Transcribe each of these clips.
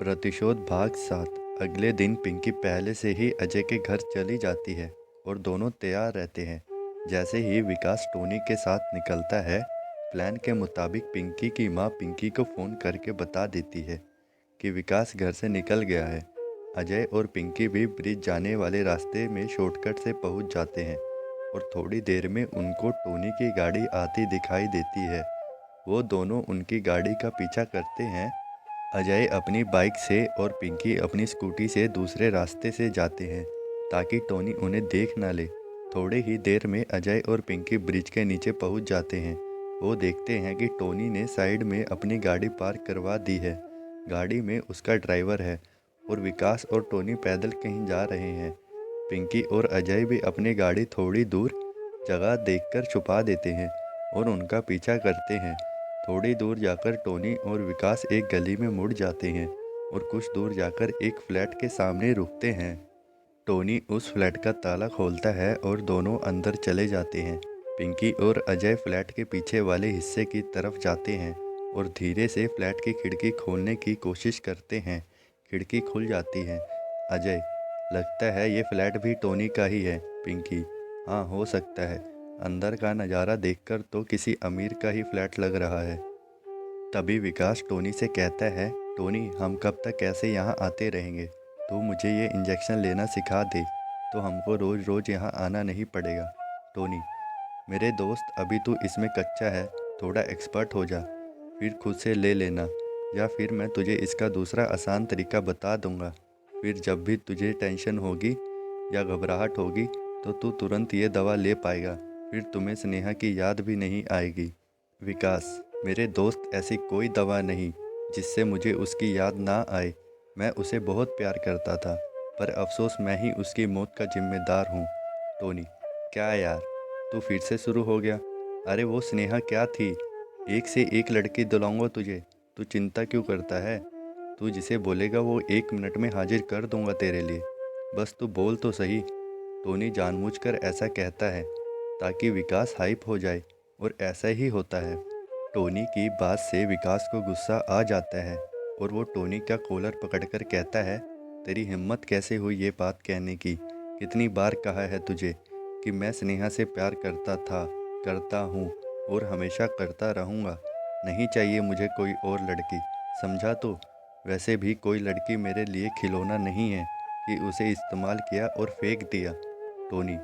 प्रतिशोध भाग 7। अगले दिन पिंकी पहले से ही अजय के घर चली जाती है और दोनों तैयार रहते हैं। जैसे ही विकास टोनी के साथ निकलता है, प्लान के मुताबिक पिंकी की माँ पिंकी को फ़ोन करके बता देती है कि विकास घर से निकल गया है। अजय और पिंकी भी ब्रिज जाने वाले रास्ते में शॉर्टकट से पहुंच जाते हैं और थोड़ी देर में उनको टोनी की गाड़ी आती दिखाई देती है। वो दोनों उनकी गाड़ी का पीछा करते हैं। अजय अपनी बाइक से और पिंकी अपनी स्कूटी से दूसरे रास्ते से जाते हैं ताकि टोनी उन्हें देख ना ले। थोड़े ही देर में अजय और पिंकी ब्रिज के नीचे पहुंच जाते हैं। वो देखते हैं कि टोनी ने साइड में अपनी गाड़ी पार्क करवा दी है। गाड़ी में उसका ड्राइवर है और विकास और टोनी पैदल कहीं जा रहे हैं। पिंकी और अजय भी अपनी गाड़ी थोड़ी दूर जगह देखकर छुपा देते हैं और उनका पीछा करते हैं। थोड़ी दूर जाकर टोनी और विकास एक गली में मुड़ जाते हैं और कुछ दूर जाकर एक फ्लैट के सामने रुकते हैं। टोनी उस फ्लैट का ताला खोलता है और दोनों अंदर चले जाते हैं। पिंकी और अजय फ्लैट के पीछे वाले हिस्से की तरफ जाते हैं और धीरे से फ्लैट की खिड़की खोलने की कोशिश करते हैं। खिड़की खुल जाती है। अजय, लगता है ये फ्लैट भी टोनी का ही है। पिंकी, हाँ हो सकता है। अंदर का नज़ारा देखकर तो किसी अमीर का ही फ्लैट लग रहा है। तभी विकास टोनी से कहता है, टोनी हम कब तक ऐसे यहाँ आते रहेंगे? तू मुझे ये इंजेक्शन लेना सिखा दे तो हमको रोज़ रोज़ यहाँ आना नहीं पड़ेगा। टोनी, मेरे दोस्त अभी तू इसमें कच्चा है, थोड़ा एक्सपर्ट हो जा, फिर खुद से ले लेना, या फिर मैं तुझे इसका दूसरा आसान तरीका बता दूंगा। फिर जब भी तुझे टेंशन होगी या घबराहट होगी तो तू तुरंत ये दवा ले पाएगा। फिर तुम्हें स्नेहा की याद भी नहीं आएगी। विकास, मेरे दोस्त ऐसी कोई दवा नहीं जिससे मुझे उसकी याद ना आए। मैं उसे बहुत प्यार करता था, पर अफसोस मैं ही उसकी मौत का जिम्मेदार हूँ। टोनी, क्या यार, तू फिर से शुरू हो गया? अरे वो स्नेहा क्या थी, एक से एक लड़की दिलाऊंगा तुझे। तू चिंता क्यों करता है? तू जिसे बोलेगा वो 1 मिनट में हाजिर कर दूंगा तेरे लिए। बस तू बोल तो सही। टोनी जानबूझकर ऐसा कहता है ताकि विकास हाइप हो जाए, और ऐसा ही होता है। टोनी की बात से विकास को गुस्सा आ जाता है और वो टोनी का कॉलर पकड़कर कहता है, तेरी हिम्मत कैसे हुई ये बात कहने की? कितनी बार कहा है तुझे कि मैं स्नेहा से प्यार करता था, करता हूँ और हमेशा करता रहूँगा। नहीं चाहिए मुझे कोई और लड़की, समझा? तो वैसे भी कोई लड़की मेरे लिए खिलौना नहीं है कि उसे इस्तेमाल किया और फेंक दिया। टोनी,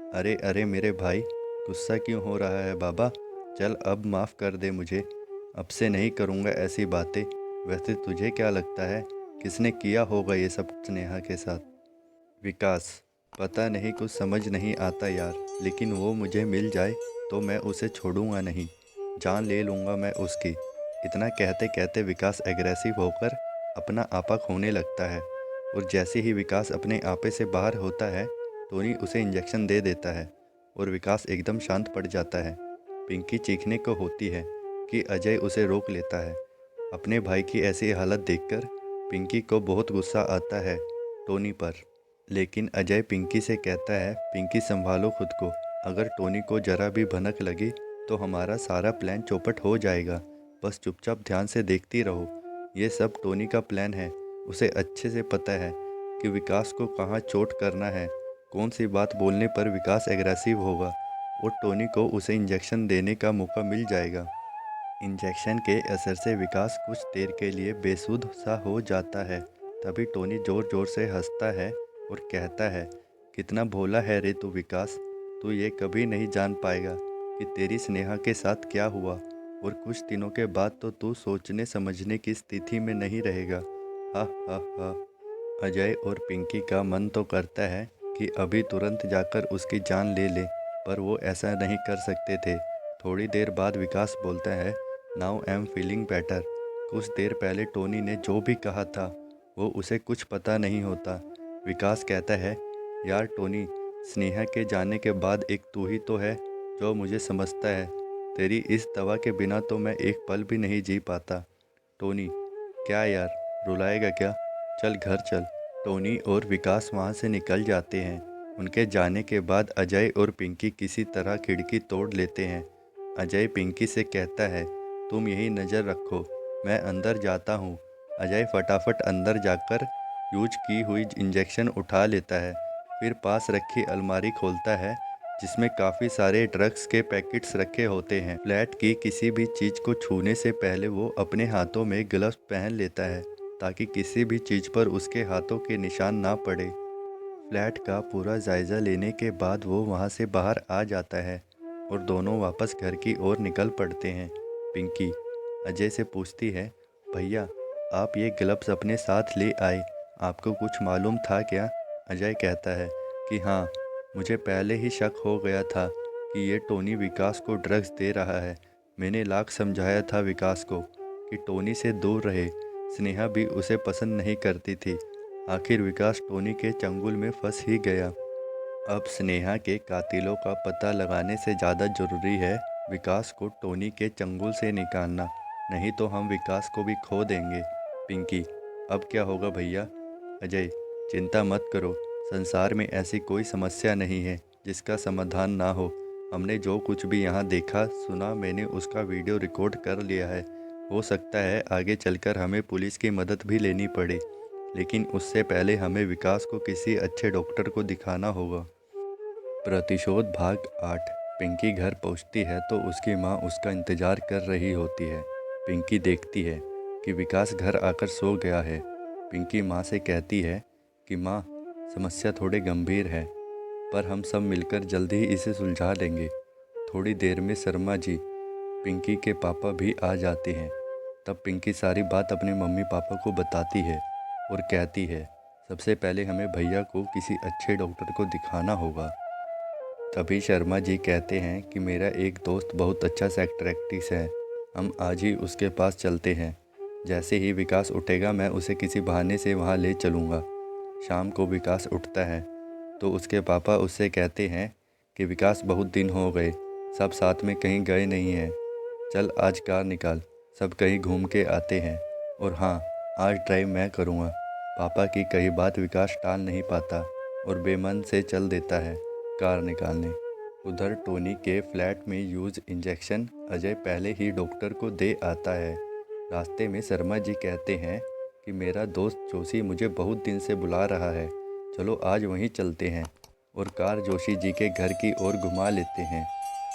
अरे अरे मेरे भाई, गुस्सा क्यों हो रहा है बाबा? चल अब माफ़ कर दे मुझे, अब से नहीं करूँगा ऐसी बातें। वैसे तुझे क्या लगता है किसने किया होगा ये सब स्नेहा के साथ? विकास, पता नहीं, कुछ समझ नहीं आता यार, लेकिन वो मुझे मिल जाए तो मैं उसे छोड़ूंगा नहीं, जान ले लूँगा मैं उसकी। इतना कहते कहते विकास एग्रेसिव होकर अपना आपा खोने लगता है और जैसे ही विकास अपने आपे से बाहर होता है, टोनी उसे इंजेक्शन दे देता है और विकास एकदम शांत पड़ जाता है। पिंकी चीखने को होती है कि अजय उसे रोक लेता है। अपने भाई की ऐसी हालत देखकर पिंकी को बहुत गुस्सा आता है टोनी पर। लेकिन अजय पिंकी से कहता है, पिंकी संभालो खुद को, अगर टोनी को जरा भी भनक लगी तो हमारा सारा प्लान चौपट हो जाएगा। बस चुपचाप ध्यान से देखती रहो। ये सब टोनी का प्लान है। उसे अच्छे से पता है कि विकास को कहाँ चोट करना है, कौन सी बात बोलने पर विकास एग्रेसिव होगा और टोनी को उसे इंजेक्शन देने का मौका मिल जाएगा। इंजेक्शन के असर से विकास कुछ देर के लिए बेसुध सा हो जाता है। तभी टोनी ज़ोर ज़ोर से हंसता है और कहता है, कितना भोला है रे तू विकास, तू ये कभी नहीं जान पाएगा कि तेरी स्नेहा के साथ क्या हुआ, और कुछ दिनों के बाद तो तू सोचने समझने की स्थिति में नहीं रहेगा। हा हा हा। अजय और पिंकी का मन तो करता है कि अभी तुरंत जाकर उसकी जान ले ले, पर वो ऐसा नहीं कर सकते थे। थोड़ी देर बाद विकास बोलता है, now I am feeling better. कुछ देर पहले टोनी ने जो भी कहा था वो उसे कुछ पता नहीं होता। विकास कहता है, यार टोनी, स्नेहा के जाने के बाद एक तू ही तो है जो मुझे समझता है। तेरी इस दवा के बिना तो मैं एक पल भी नहीं जी पाता। टोनी, क्या यार, रुलाएगा क्या? चल घर चल। टोनी और विकास वहाँ से निकल जाते हैं। उनके जाने के बाद अजय और पिंकी किसी तरह खिड़की तोड़ लेते हैं। अजय पिंकी से कहता है, तुम यही नज़र रखो, मैं अंदर जाता हूँ। अजय फटाफट अंदर जाकर यूज की हुई इंजेक्शन उठा लेता है, फिर पास रखी अलमारी खोलता है जिसमें काफ़ी सारे ड्रग्स के पैकेट्स रखे होते हैं। फ्लैट की किसी भी चीज़ को छूने से पहले वो अपने हाथों में ग्लव्स पहन लेता है ताकि किसी भी चीज़ पर उसके हाथों के निशान ना पड़े। फ्लैट का पूरा जायज़ा लेने के बाद वो वहाँ से बाहर आ जाता है और दोनों वापस घर की ओर निकल पड़ते हैं। पिंकी अजय से पूछती है, भैया आप ये ग्लव्स अपने साथ ले आए, आपको कुछ मालूम था क्या? अजय कहता है कि हाँ, मुझे पहले ही शक हो गया था कि ये टोनी विकास को ड्रग्स दे रहा है। मैंने लाख समझाया था विकास को कि टोनी से दूर रहे। स्नेहा भी उसे पसंद नहीं करती थी। आखिर विकास टोनी के चंगुल में फंस ही गया। अब स्नेहा के कातिलों का पता लगाने से ज़्यादा ज़रूरी है विकास को टोनी के चंगुल से निकालना, नहीं तो हम विकास को भी खो देंगे। पिंकी अब क्या होगा भैया? अजय चिंता मत करो, संसार में ऐसी कोई समस्या नहीं है जिसका समाधान ना हो। हमने जो कुछ भी यहाँ देखा सुना मैंने उसका वीडियो रिकॉर्ड कर लिया है। हो सकता है आगे चलकर हमें पुलिस की मदद भी लेनी पड़े, लेकिन उससे पहले हमें विकास को किसी अच्छे डॉक्टर को दिखाना होगा। प्रतिशोध भाग 8। पिंकी घर पहुंचती है तो उसकी माँ उसका इंतज़ार कर रही होती है। पिंकी देखती है कि विकास घर आकर सो गया है। पिंकी माँ से कहती है कि माँ, समस्या थोड़ी गंभीर है, पर हम सब मिलकर जल्दी ही इसे सुलझा लेंगे। थोड़ी देर में शर्मा जी, पिंकी के पापा भी आ जाते हैं। तब पिंकी सारी बात अपने मम्मी पापा को बताती है और कहती है, सबसे पहले हमें भैया को किसी अच्छे डॉक्टर को दिखाना होगा। तभी शर्मा जी कहते हैं कि मेरा एक दोस्त बहुत अच्छा साइकियाट्रिस्ट है, हम आज ही उसके पास चलते हैं। जैसे ही विकास उठेगा मैं उसे किसी बहाने से वहाँ ले चलूँगा। शाम को विकास उठता है तो उसके पापा उससे कहते हैं कि विकास बहुत दिन हो गए, सब साथ में कहीं गए नहीं हैं, चल आज कार निकाल, सब कहीं घूम के आते हैं। और हाँ, आज ड्राइव मैं करूँगा। पापा की कही बात विकास टाल नहीं पाता और बेमन से चल देता है कार निकालने। उधर टोनी के फ्लैट में यूज इंजेक्शन अजय पहले ही डॉक्टर को दे आता है। रास्ते में शर्मा जी कहते हैं कि मेरा दोस्त जोशी मुझे बहुत दिन से बुला रहा है, चलो आज वहीं चलते हैं, और कार जोशी जी के घर की ओर घुमा लेते हैं।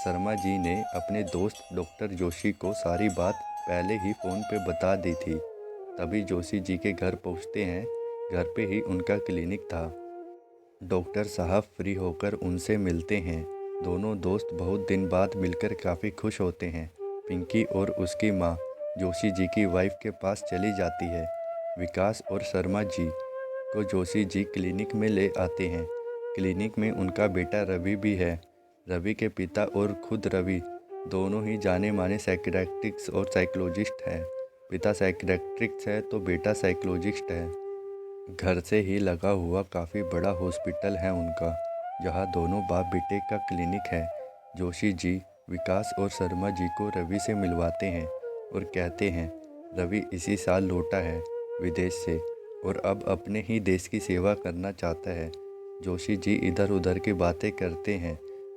शर्मा जी ने अपने दोस्त डॉक्टर जोशी को सारी बात पहले ही फ़ोन पे बता दी थी। तभी जोशी जी के घर पहुंचते हैं। घर पे ही उनका क्लिनिक था। डॉक्टर साहब फ्री होकर उनसे मिलते हैं। दोनों दोस्त बहुत दिन बाद मिलकर काफ़ी खुश होते हैं। पिंकी और उसकी माँ जोशी जी की वाइफ के पास चली जाती है। विकास और शर्मा जी को जोशी जी क्लिनिक में ले आते हैं। क्लिनिक में उनका बेटा रवि भी है। रवि के पिता और खुद रवि दोनों ही जाने माने साइकियाट्रिस्ट और साइकोलॉजिस्ट हैं। पिता साइकियाट्रिस्ट है तो बेटा साइकोलॉजिस्ट है। घर से ही लगा हुआ काफ़ी बड़ा हॉस्पिटल है उनका, जहाँ दोनों बाप बेटे का क्लिनिक है। जोशी जी विकास और शर्मा जी को रवि से मिलवाते हैं और कहते हैं रवि इसी साल लौटा है विदेश से और अब अपने ही देश की सेवा करना चाहता है। जोशी जी इधर उधर की बातें करते हैं,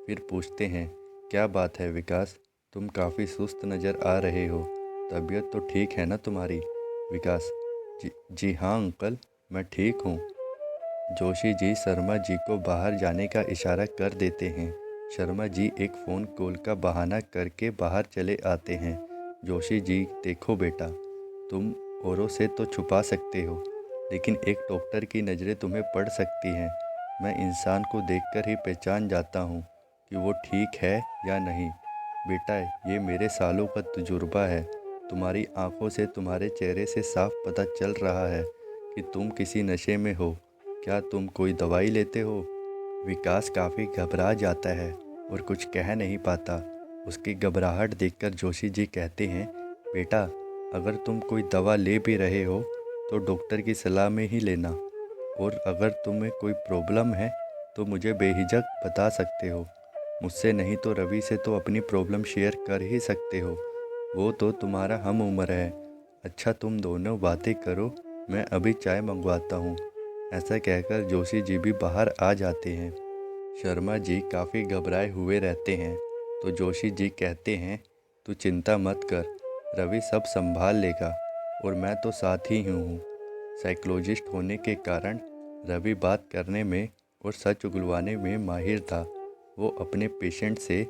फिर पूछते हैं, क्या बात है विकास, तुम काफ़ी सुस्त नज़र आ रहे हो, तबीयत तो ठीक है ना तुम्हारी? विकास जी हाँ अंकल, मैं ठीक हूँ। जोशी जी शर्मा जी को बाहर जाने का इशारा कर देते हैं। शर्मा जी एक फ़ोन कॉल का बहाना करके बाहर चले आते हैं। जोशी जी, देखो बेटा, तुम औरों से तो छुपा सकते हो, लेकिन एक डॉक्टर की नज़रें तुम्हें पड़ सकती हैं। मैं इंसान को देखकर ही पहचान जाता हूँ कि वो ठीक है या नहीं। बेटा, ये मेरे सालों का तजुर्बा है। तुम्हारी आंखों से, तुम्हारे चेहरे से साफ पता चल रहा है कि तुम किसी नशे में हो। क्या तुम कोई दवाई लेते हो? विकास काफ़ी घबरा जाता है और कुछ कह नहीं पाता। उसकी घबराहट देखकर जोशी जी कहते हैं, बेटा, अगर तुम कोई दवा ले भी रहे हो तो डॉक्टर की सलाह में ही लेना, और अगर तुम्हें कोई प्रॉब्लम है तो मुझे बेहिचक बता सकते हो। मुझसे नहीं तो रवि से तो अपनी प्रॉब्लम शेयर कर ही सकते हो, वो तो तुम्हारा हम उम्र है। अच्छा, तुम दोनों बातें करो, मैं अभी चाय मंगवाता हूँ। ऐसा कहकर जोशी जी भी बाहर आ जाते हैं। शर्मा जी काफ़ी घबराए हुए रहते हैं तो जोशी जी कहते हैं, तू चिंता मत कर, रवि सब संभाल लेगा। और मैं तो साथ ही हूँ। साइकोलॉजिस्ट होने के कारण रवि बात करने में और सच उगलवाने में माहिर था। वो अपने पेशेंट से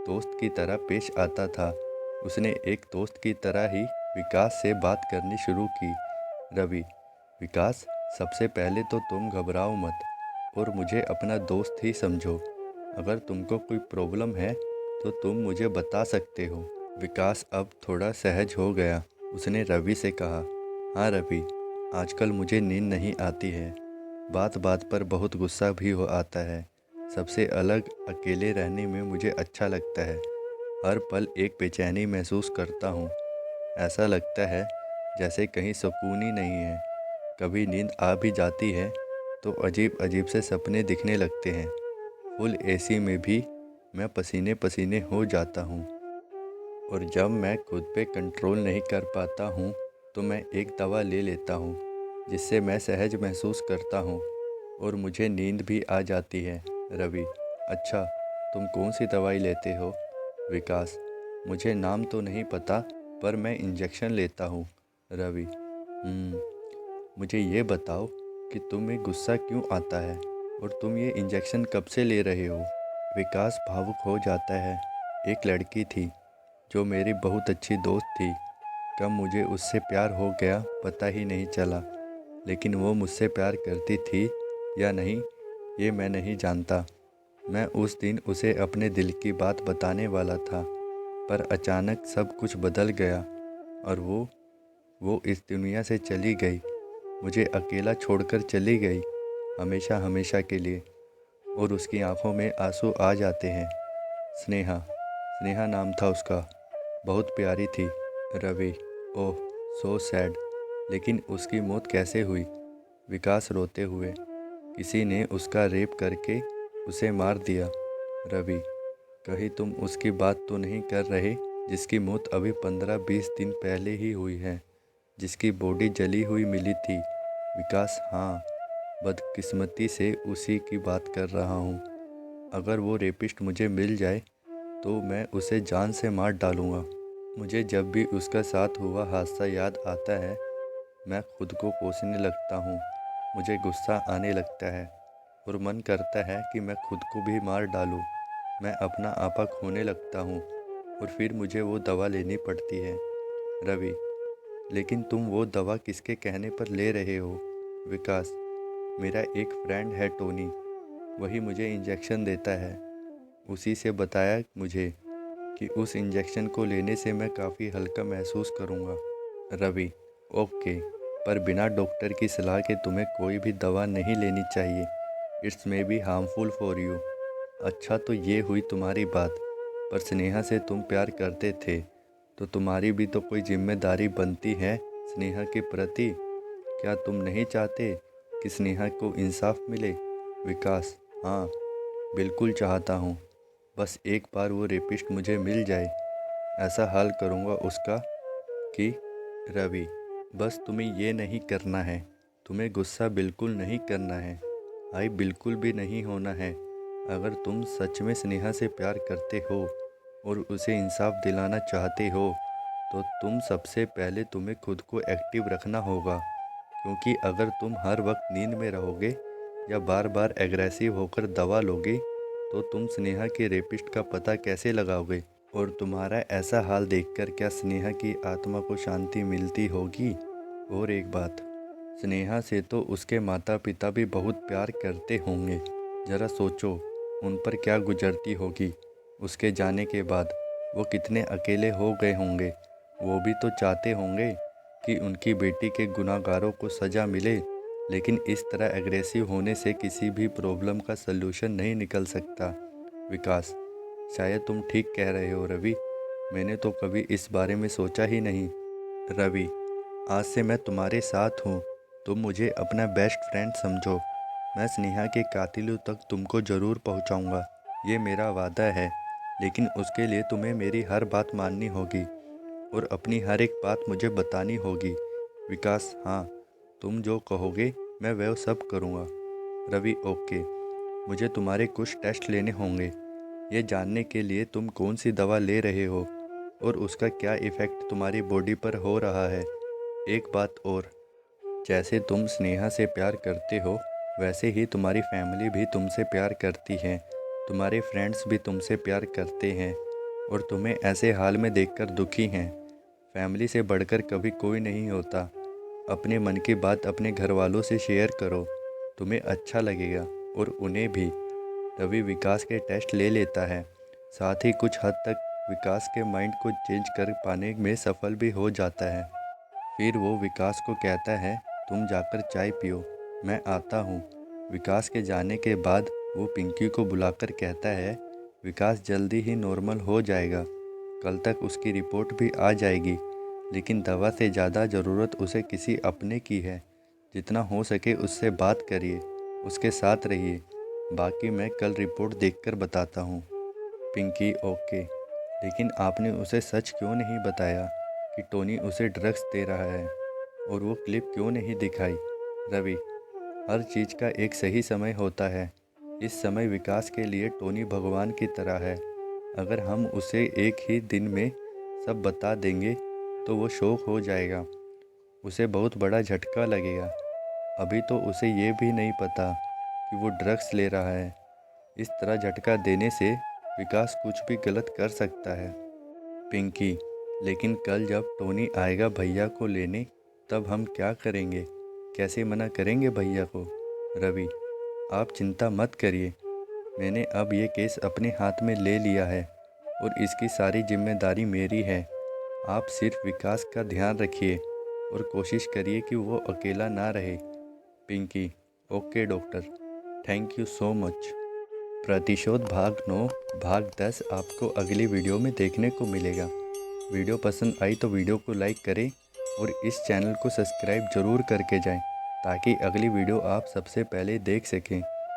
दोस्त की तरह पेश आता था। उसने एक दोस्त की तरह ही विकास से बात करनी शुरू की। रवि, विकास, सबसे पहले तो तुम घबराओ मत और मुझे अपना दोस्त ही समझो। अगर तुमको कोई प्रॉब्लम है तो तुम मुझे बता सकते हो। विकास अब थोड़ा सहज हो गया। उसने रवि से कहा, हाँ रवि, आजकल मुझे नींद नहीं आती है। बात बात पर बहुत गुस्सा भी हो आता है। सबसे अलग अकेले रहने में मुझे अच्छा लगता है। हर पल एक बेचैनी महसूस करता हूँ। ऐसा लगता है जैसे कहीं सुकून ही नहीं है। कभी नींद आ भी जाती है तो अजीब अजीब से सपने दिखने लगते हैं। फुल एसी में भी मैं पसीने पसीने हो जाता हूँ। और जब मैं खुद पे कंट्रोल नहीं कर पाता हूँ तो मैं एक दवा ले लेता हूँ जिससे मैं सहज महसूस करता हूँ और मुझे नींद भी आ जाती है। रवि, अच्छा, तुम कौन सी दवाई लेते हो? विकास, मुझे नाम तो नहीं पता पर मैं इंजेक्शन लेता हूँ। रवि, मुझे ये बताओ कि तुम्हें गुस्सा क्यों आता है और तुम ये इंजेक्शन कब से ले रहे हो? विकास भावुक हो जाता है। एक लड़की थी जो मेरी बहुत अच्छी दोस्त थी। कब मुझे उससे प्यार हो गया पता ही नहीं चला। लेकिन वो मुझसे प्यार करती थी या नहीं ये मैं नहीं जानता। मैं उस दिन उसे अपने दिल की बात बताने वाला था पर अचानक सब कुछ बदल गया और वो इस दुनिया से चली गई। मुझे अकेला छोड़कर चली गई, हमेशा हमेशा के लिए। और उसकी आंखों में आंसू आ जाते हैं। स्नेहा, स्नेहा नाम था उसका। बहुत प्यारी थी। रवि, ओह, सो सैड। लेकिन उसकी मौत कैसे हुई? विकास रोते हुए, किसी ने उसका रेप करके उसे मार दिया। रवि, कहीं तुम उसकी बात तो नहीं कर रहे जिसकी मौत अभी 15-20 दिन पहले ही हुई है, जिसकी बॉडी जली हुई मिली थी? विकास, हाँ, बदकिस्मती से उसी की बात कर रहा हूँ। अगर वो रेपिस्ट मुझे मिल जाए तो मैं उसे जान से मार डालूँगा। मुझे जब भी उसका साथ हुआ हादसा याद आता है मैं खुद को कोसने लगता हूँ। मुझे गुस्सा आने लगता है और मन करता है कि मैं खुद को भी मार डालूँ। मैं अपना आपा खोने लगता हूँ और फिर मुझे वो दवा लेनी पड़ती है। रवि, लेकिन तुम वो दवा किसके कहने पर ले रहे हो? विकास, मेरा एक फ्रेंड है टोनी, वही मुझे इंजेक्शन देता है। उसी से बताया मुझे कि उस इंजेक्शन को लेने से मैं काफ़ी हल्का महसूस करूँगा। रवि, ओके, पर बिना डॉक्टर की सलाह के तुम्हें कोई भी दवा नहीं लेनी चाहिए। It's may be harmful for you. अच्छा, तो ये हुई तुम्हारी बात, पर स्नेहा से तुम प्यार करते थे तो तुम्हारी भी तो कोई जिम्मेदारी बनती है स्नेहा के प्रति। क्या तुम नहीं चाहते कि स्नेहा को इंसाफ मिले? विकास, हाँ, बिल्कुल चाहता हूँ। बस एक बार वो रेपिस्ट मुझे मिल जाए, ऐसा हाल करूँगा उसका कि। रवि, बस तुम्हें ये नहीं करना है। तुम्हें गुस्सा बिल्कुल नहीं करना है। हाई बिल्कुल भी नहीं होना है। अगर तुम सच में स्नेहा से प्यार करते हो और उसे इंसाफ दिलाना चाहते हो तो तुम सबसे पहले तुम्हें खुद को एक्टिव रखना होगा। क्योंकि अगर तुम हर वक्त नींद में रहोगे या बार बार एग्रेसिव होकर दवा लोगे तो तुम स्नेहा के रेपिस्ट का पता कैसे लगाओगे? और तुम्हारा ऐसा हाल देखकर क्या स्नेहा की आत्मा को शांति मिलती होगी? और एक बात, स्नेहा से तो उसके माता पिता भी बहुत प्यार करते होंगे। ज़रा सोचो उन पर क्या गुजरती होगी। उसके जाने के बाद वो कितने अकेले हो गए होंगे। वो भी तो चाहते होंगे कि उनकी बेटी के गुनाहगारों को सज़ा मिले। लेकिन इस तरह एग्रेसिव होने से किसी भी प्रॉब्लम का सलूशन नहीं निकल सकता। विकास, शायद तुम ठीक कह रहे हो रवि। मैंने तो कभी इस बारे में सोचा ही नहीं। रवि, आज से मैं तुम्हारे साथ हूँ। तुम मुझे अपना बेस्ट फ्रेंड समझो। मैं स्नेहा के कातिलों तक तुमको ज़रूर पहुँचाऊँगा, ये मेरा वादा है। लेकिन उसके लिए तुम्हें मेरी हर बात माननी होगी और अपनी हर एक बात मुझे बतानी होगी। विकास, हाँ, तुम जो कहोगे मैं वह सब करूँगा। रवि, ओके, मुझे तुम्हारे कुछ टेस्ट लेने होंगे ये जानने के लिए तुम कौन सी दवा ले रहे हो और उसका क्या इफ़ेक्ट तुम्हारी बॉडी पर हो रहा है। एक बात और, जैसे तुम स्नेहा से प्यार करते हो वैसे ही तुम्हारी फैमिली भी तुमसे प्यार करती है, तुम्हारे फ्रेंड्स भी तुमसे प्यार करते हैं और तुम्हें ऐसे हाल में देखकर दुखी हैं। फैमिली से बढ़कर कभी कोई नहीं होता। अपने मन की बात अपने घर वालों से शेयर करो, तुम्हें अच्छा लगेगा और उन्हें भी। रवि विकास के टेस्ट ले लेता है, साथ ही कुछ हद तक विकास के माइंड को चेंज कर पाने में सफल भी हो जाता है। फिर वो विकास को कहता है, तुम जाकर चाय पियो, मैं आता हूँ। विकास के जाने के बाद वो पिंकी को बुलाकर कहता है, विकास जल्दी ही नॉर्मल हो जाएगा, कल तक उसकी रिपोर्ट भी आ जाएगी, लेकिन दवा से ज़्यादा ज़रूरत उसे किसी अपने की है। जितना हो सके उससे बात करिए, उसके साथ रहिए, बाकी मैं कल रिपोर्ट देखकर बताता हूँ। पिंकी ओके, लेकिन आपने उसे सच क्यों नहीं बताया कि टोनी उसे ड्रग्स दे रहा है, और वो क्लिप क्यों नहीं दिखाई? रवि, हर चीज़ का एक सही समय होता है। इस समय विकास के लिए टोनी भगवान की तरह है। अगर हम उसे एक ही दिन में सब बता देंगे तो वो शौक हो जाएगा, उसे बहुत बड़ा झटका लगेगा। अभी तो उसे ये भी नहीं पता कि वो ड्रग्स ले रहा है। इस तरह झटका देने से विकास कुछ भी गलत कर सकता है। पिंकी, लेकिन कल जब टोनी आएगा भैया को लेने, तब हम क्या करेंगे? कैसे मना करेंगे भैया को? रवि, आप चिंता मत करिए, मैंने अब ये केस अपने हाथ में ले लिया है और इसकी सारी जिम्मेदारी मेरी है। आप सिर्फ विकास का ध्यान रखिए और कोशिश करिए कि वो अकेला ना रहे। Pinky okay doctor, thank you so much. प्रतिशोध भाग 9 भाग 10 आपको अगली वीडियो में देखने को मिलेगा। वीडियो पसंद आई तो वीडियो को लाइक करें और इस चैनल को सब्सक्राइब ज़रूर करके जाएं, ताकि अगली वीडियो आप सबसे पहले देख सकें।